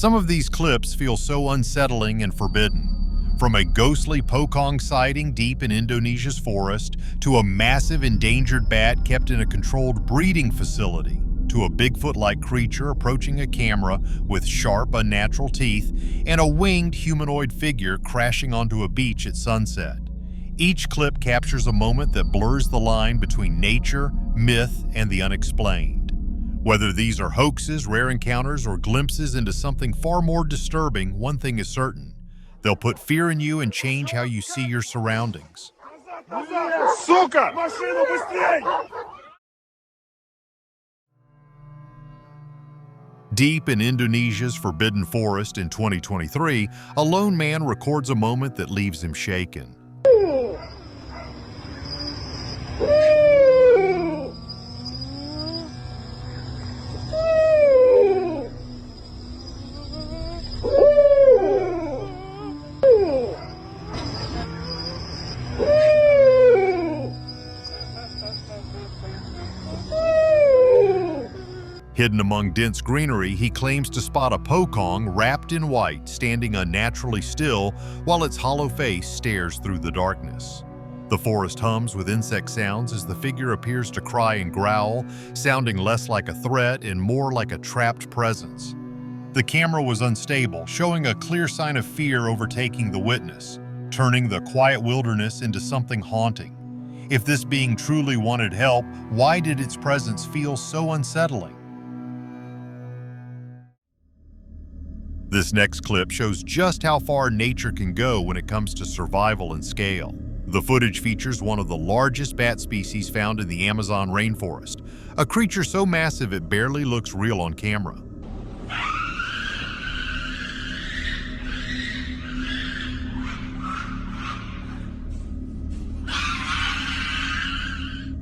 Some of these clips feel so unsettling and forbidden. From a ghostly pokong sighting deep in Indonesia's forest, to a massive endangered bat kept in a controlled breeding facility, to a Bigfoot-like creature approaching a camera with sharp, unnatural teeth, and a winged humanoid figure crashing onto a beach at sunset. Each clip captures a moment that blurs the line between nature, myth, and the unexplained. Whether these are hoaxes, rare encounters, or glimpses into something far more disturbing, one thing is certain: they'll put fear in you and change how you see your surroundings. Сука! Машину быстрей! Deep in Indonesia's forbidden forest in 2023, a lone man records a moment that leaves him shaken. Hidden among dense greenery, he claims to spot a pokong wrapped in white, standing unnaturally still while its hollow face stares through the darkness. The forest hums with insect sounds as the figure appears to cry and growl, sounding less like a threat and more like a trapped presence. The camera was unstable, showing a clear sign of fear overtaking the witness, turning the quiet wilderness into something haunting. If this being truly wanted help, why did its presence feel so unsettling? This next clip shows just how far nature can go when it comes to survival and scale. The footage features one of the largest bat species found in the Amazon rainforest, a creature so massive it barely looks real on camera.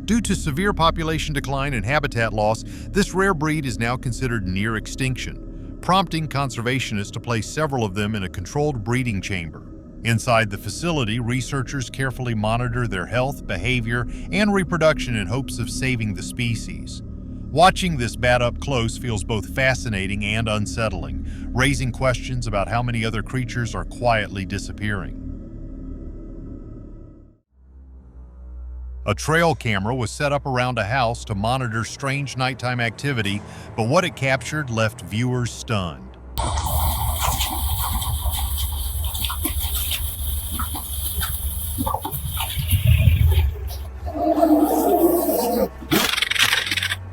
Due to severe population decline and habitat loss, this rare breed is now considered near extinction, prompting conservationists to place several of them in a controlled breeding chamber. Inside the facility, researchers carefully monitor their health, behavior, and reproduction in hopes of saving the species. Watching this bat up close feels both fascinating and unsettling, raising questions about how many other creatures are quietly disappearing. A trail camera was set up around a house to monitor strange nighttime activity, but what it captured left viewers stunned.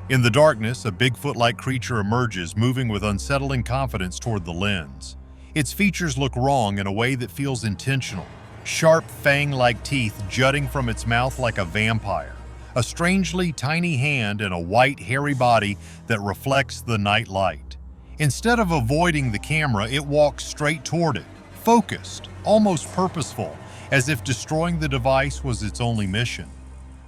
In the darkness, a Bigfoot-like creature emerges, moving with unsettling confidence toward the lens. Its features look wrong in a way that feels intentional. Sharp fang-like teeth jutting from its mouth like a vampire, a strangely tiny hand and a white, hairy body that reflects the night light. Instead of avoiding the camera, it walks straight toward it, focused, almost purposeful, as if destroying the device was its only mission.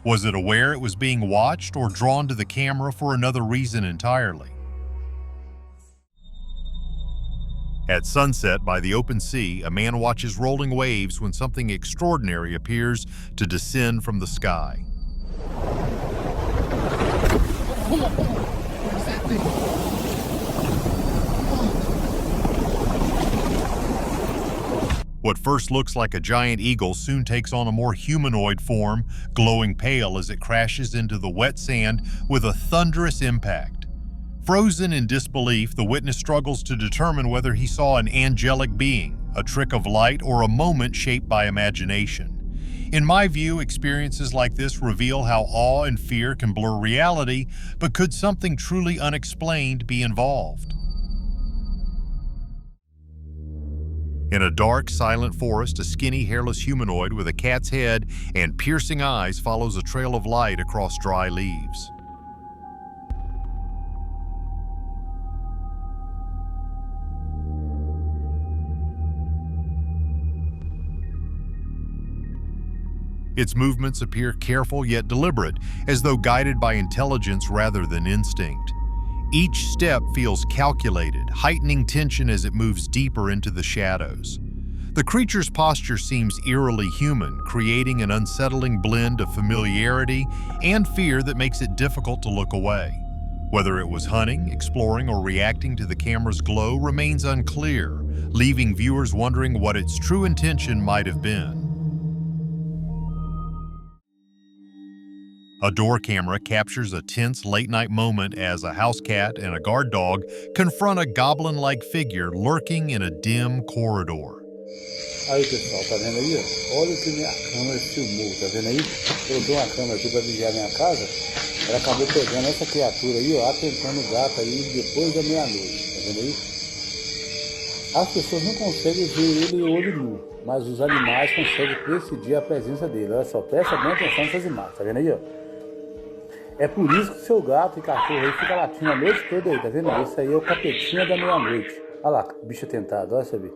Was it aware it was being watched or drawn to the camera for another reason entirely? At sunset by the open sea, a man watches rolling waves when something extraordinary appears to descend from the sky. What first looks like a giant eagle soon takes on a more humanoid form, glowing pale as it crashes into the wet sand with a thunderous impact. Frozen in disbelief, the witness struggles to determine whether he saw an angelic being, a trick of light, or a moment shaped by imagination. In my view, experiences like this reveal how awe and fear can blur reality, but could something truly unexplained be involved? In a dark, silent forest, a skinny, hairless humanoid with a cat's head and piercing eyes follows a trail of light across dry leaves. Its movements appear careful yet deliberate, as though guided by intelligence rather than instinct. Each step feels calculated, heightening tension as it moves deeper into the shadows. The creature's posture seems eerily human, creating an unsettling blend of familiarity and fear that makes it difficult to look away. Whether it was hunting, exploring, or reacting to the camera's glow remains unclear, leaving viewers wondering what its true intention might have been. A door camera captures a tense late-night moment as a house cat and a guard dog confront a goblin-like figure lurking in a dim corridor. Aí pessoal, tá vendo aí? Olha o que minha câmera filmou, tá vendo aí? Eu dou uma câmera aqui pra vigiar minha casa, ela acabou pegando essa criatura aí, ó, atentando o gato aí depois da meia-noite, tá vendo aí? As pessoas não conseguem ver ele olho nu, mas os animais conseguem perceber a presença dele. Olha só, presta bem atenção nessas imagens, tá vendo aí, ó? É por isso que seu gato e cachorro aí fica latindo a noite toda aí, tá vendo? Esse aí é o capetinha da meia-noite. Olha lá, bicho tentado, olha sabe.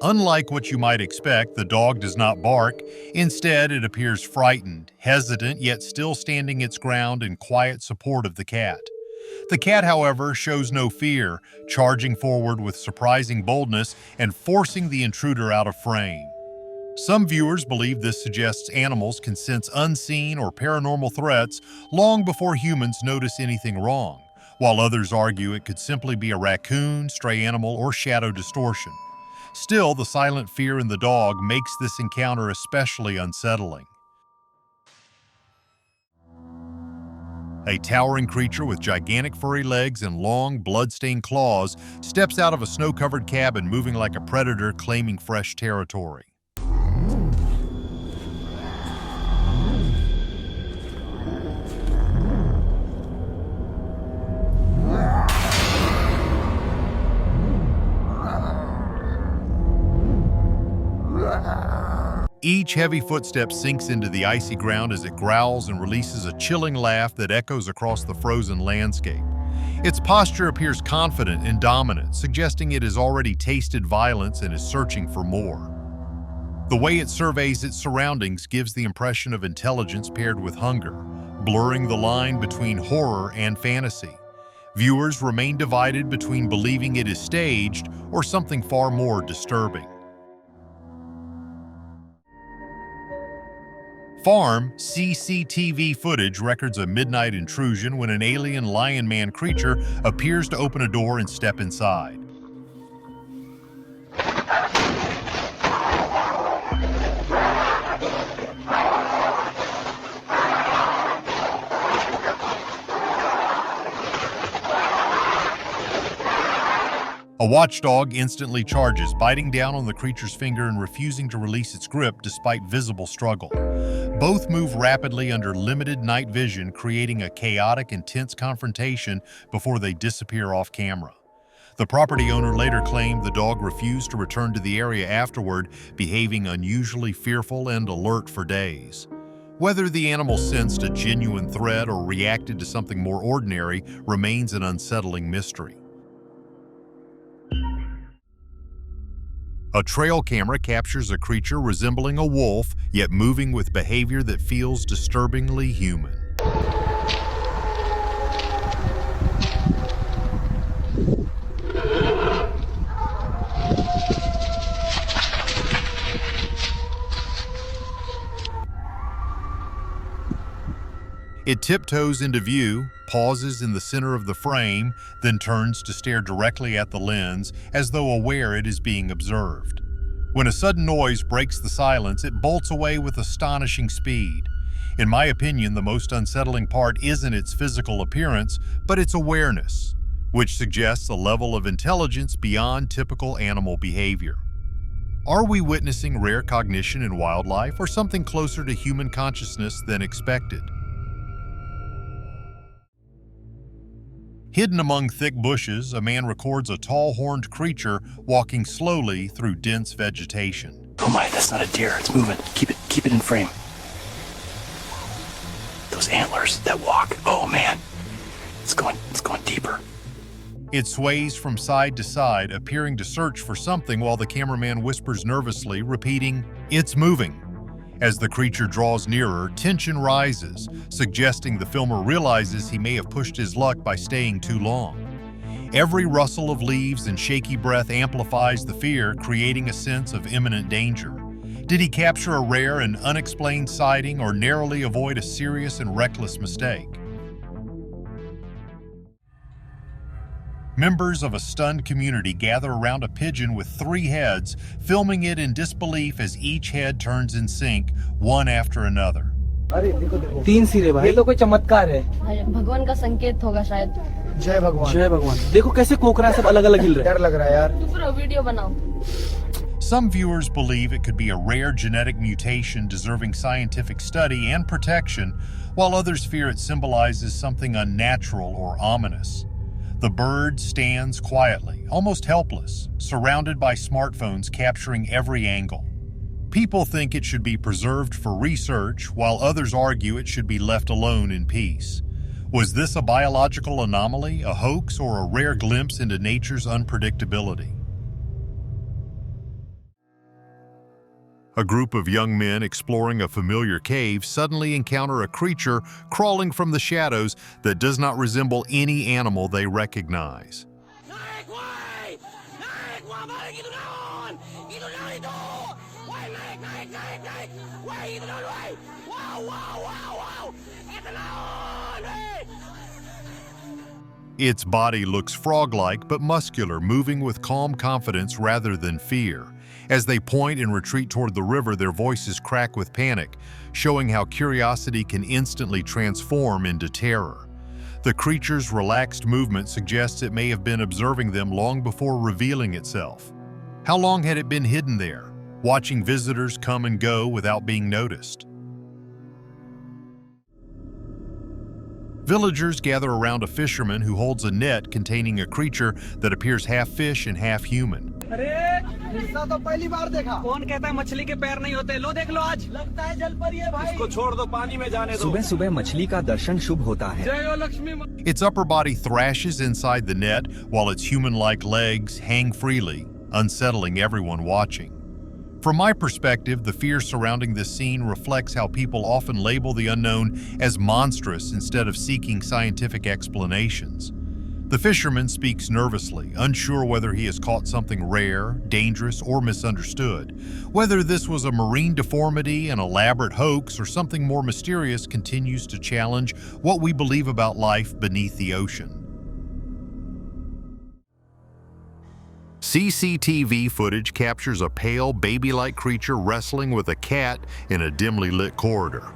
Unlike what you might expect, the dog does not bark. Instead, it appears frightened, hesitant, yet still standing its ground in quiet support of the cat. The cat, however, shows no fear, charging forward with surprising boldness and forcing the intruder out of frame. Some viewers believe this suggests animals can sense unseen or paranormal threats long before humans notice anything wrong, while others argue it could simply be a raccoon, stray animal, or shadow distortion. Still, the silent fear in the dog makes this encounter especially unsettling. A towering creature with gigantic furry legs and long, blood-stained claws steps out of a snow-covered cabin moving like a predator claiming fresh territory. Each heavy footstep sinks into the icy ground as it growls and releases a chilling laugh that echoes across the frozen landscape. Its posture appears confident and dominant, suggesting it has already tasted violence and is searching for more. The way it surveys its surroundings gives the impression of intelligence paired with hunger, blurring the line between horror and fantasy. Viewers remain divided between believing it is staged or something far more disturbing. Farm CCTV footage records a midnight intrusion when an alien lion man creature appears to open a door and step inside. A watchdog instantly charges, biting down on the creature's finger and refusing to release its grip despite visible struggle. Both move rapidly under limited night vision, creating a chaotic and tense confrontation before they disappear off camera. The property owner later claimed the dog refused to return to the area afterward, behaving unusually fearful and alert for days. Whether the animal sensed a genuine threat or reacted to something more ordinary remains an unsettling mystery. A trail camera captures a creature resembling a wolf, yet moving with behavior that feels disturbingly human. It tiptoes into view, pauses in the center of the frame, then turns to stare directly at the lens as though aware it is being observed. When a sudden noise breaks the silence, it bolts away with astonishing speed. In my opinion, the most unsettling part isn't its physical appearance, but its awareness, which suggests a level of intelligence beyond typical animal behavior. Are we witnessing rare cognition in wildlife or something closer to human consciousness than expected? Hidden among thick bushes, a man records a tall horned creature walking slowly through dense vegetation. Oh my, that's not a deer, it's moving. Keep it in frame. Those antlers, that walk, oh man. It's going deeper. It sways from side to side, appearing to search for something while the cameraman whispers nervously, repeating, "It's moving." As the creature draws nearer, tension rises, suggesting the filmer realizes he may have pushed his luck by staying too long. Every rustle of leaves and shaky breath amplifies the fear, creating a sense of imminent danger. Did he capture a rare and unexplained sighting or narrowly avoid a serious and reckless mistake? Members of a stunned community gather around a pigeon with 3 heads, filming it in disbelief as each head turns in sync, one after another. 3 सिरे भाई, ये तो कोई चमत्कार है। भगवान का संकेत होगा शायद। जय भगवान, जय भगवान। देखो कैसे कोकरा सब अलग अलग हिल रहे हैं। डर लग रहा है यार। तू पूरा वीडियो बनाओ। Some viewers believe it could be a rare genetic mutation deserving scientific study and protection, while others fear it symbolizes something unnatural or ominous. The bird stands quietly, almost helpless, surrounded by smartphones capturing every angle. People think it should be preserved for research, while others argue it should be left alone in peace. Was this a biological anomaly, a hoax, or a rare glimpse into nature's unpredictability? A group of young men exploring a familiar cave suddenly encounter a creature crawling from the shadows that does not resemble any animal they recognize. Its body looks frog-like but muscular, moving with calm confidence rather than fear. As they point and retreat toward the river, their voices crack with panic, showing how curiosity can instantly transform into terror. The creature's relaxed movement suggests it may have been observing them long before revealing itself. How long had it been hidden there, watching visitors come and go without being noticed? Villagers gather around a fisherman who holds a net containing a creature that appears half fish and half human. तो पहली बार देखा। कौन कहता है मछली के पैर नहीं होते? लो देख लो आज। लगता है जल परी है भाई। इसको छोड़ दो, पानी में जाने दो। सुबह सुबह मछली का दर्शन शुभ होता है। जय हो Lakshmi. Its upper body thrashes inside the net while its human-like legs hang freely, unsettling everyone watching. From my perspective, the fear surrounding this scene reflects how people often label the unknown as monstrous instead of seeking scientific explanations. The fisherman speaks nervously, unsure whether he has caught something rare, dangerous, or misunderstood. Whether this was a marine deformity, an elaborate hoax, or something more mysterious continues to challenge what we believe about life beneath the ocean. CCTV footage captures a pale, baby-like creature wrestling with a cat in a dimly lit corridor.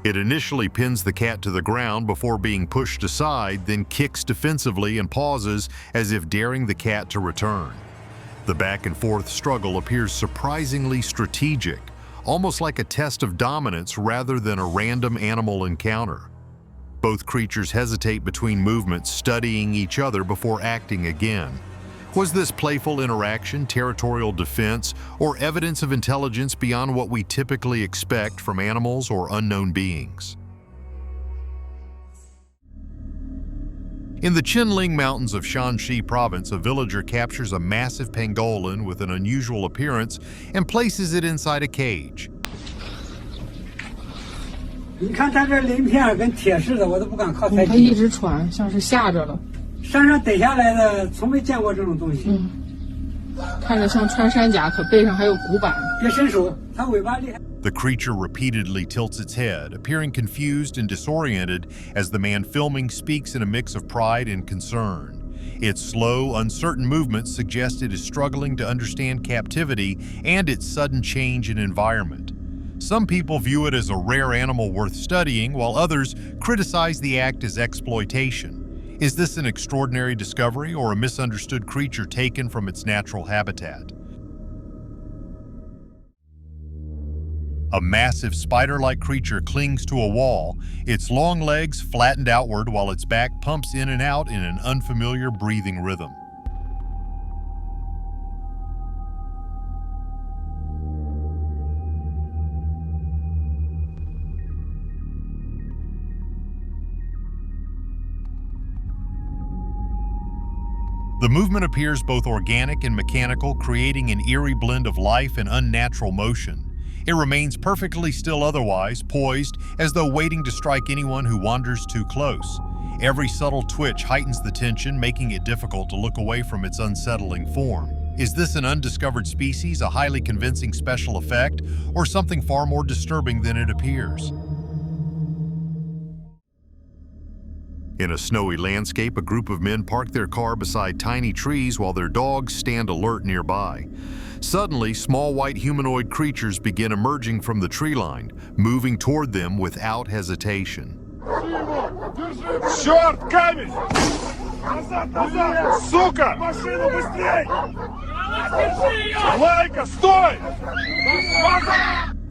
It initially pins the cat to the ground before being pushed aside, then kicks defensively and pauses as if daring the cat to return. The back-and-forth struggle appears surprisingly strategic, almost like a test of dominance rather than a random animal encounter. Both creatures hesitate between movements, studying each other before acting again. Was this playful interaction, territorial defense, or evidence of intelligence beyond what we typically expect from animals or unknown beings? In the Qinling Mountains of Shanxi Province, a villager captures a massive pangolin with an unusual appearance and places it inside a cage. 你看它这鳞片跟铁似的，我都不敢靠太近。它一直喘，像是吓着了。山上逮下来的，从没见过这种东西。看着像穿山甲，可背上还有骨板。别伸手，它尾巴厉害。 The creature repeatedly tilts its head, appearing confused and disoriented as the man filming speaks in a mix of pride and concern. Its slow, uncertain movements suggest it is struggling to understand captivity and its sudden change in environment. Some people view it as a rare animal worth studying, while others criticize the act as exploitation. Is this an extraordinary discovery or a misunderstood creature taken from its natural habitat? A massive spider-like creature clings to a wall, its long legs flattened outward while its back pumps in and out in an unfamiliar breathing rhythm. The movement appears both organic and mechanical, creating an eerie blend of life and unnatural motion. It remains perfectly still otherwise, poised, as though waiting to strike anyone who wanders too close. Every subtle twitch heightens the tension, making it difficult to look away from its unsettling form. Is this an undiscovered species, a highly convincing special effect, or something far more disturbing than it appears? In a snowy landscape, a group of men park their car beside tiny trees while their dogs stand alert nearby. Suddenly, small white humanoid creatures begin emerging from the tree line, moving toward them without hesitation. Черт, камень! Назад, назад! Сука! Машину быстрей! Лайка, стой!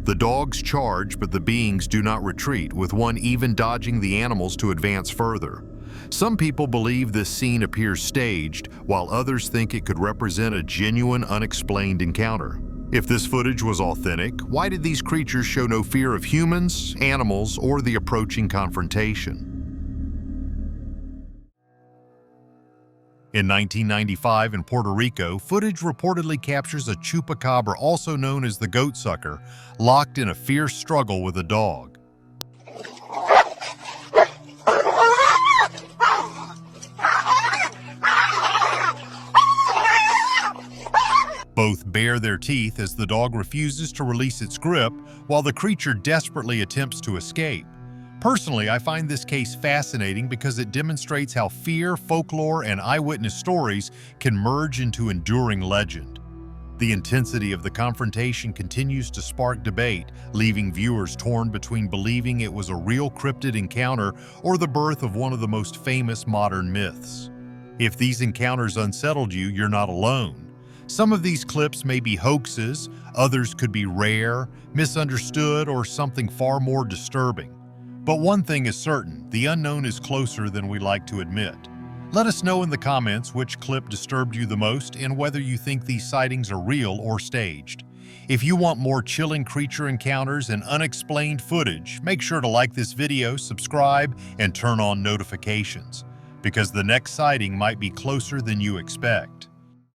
The dogs charge, but the beings do not retreat, with one even dodging the animals to advance further. Some people believe this scene appears staged, while others think it could represent a genuine, unexplained encounter. If this footage was authentic, why did these creatures show no fear of humans, animals, or the approaching confrontation? In 1995 in Puerto Rico, footage reportedly captures a chupacabra, also known as the goat sucker, locked in a fierce struggle with a dog. Both bare their teeth as the dog refuses to release its grip, while the creature desperately attempts to escape. Personally, I find this case fascinating because it demonstrates how fear, folklore, and eyewitness stories can merge into enduring legend. The intensity of the confrontation continues to spark debate, leaving viewers torn between believing it was a real cryptid encounter or the birth of one of the most famous modern myths. If these encounters unsettled you, you're not alone. Some of these clips may be hoaxes, others could be rare, misunderstood, or something far more disturbing. But one thing is certain, the unknown is closer than we like to admit. Let us know in the comments which clip disturbed you the most and whether you think these sightings are real or staged. If you want more chilling creature encounters and unexplained footage, make sure to like this video, subscribe, and turn on notifications, because the next sighting might be closer than you expect.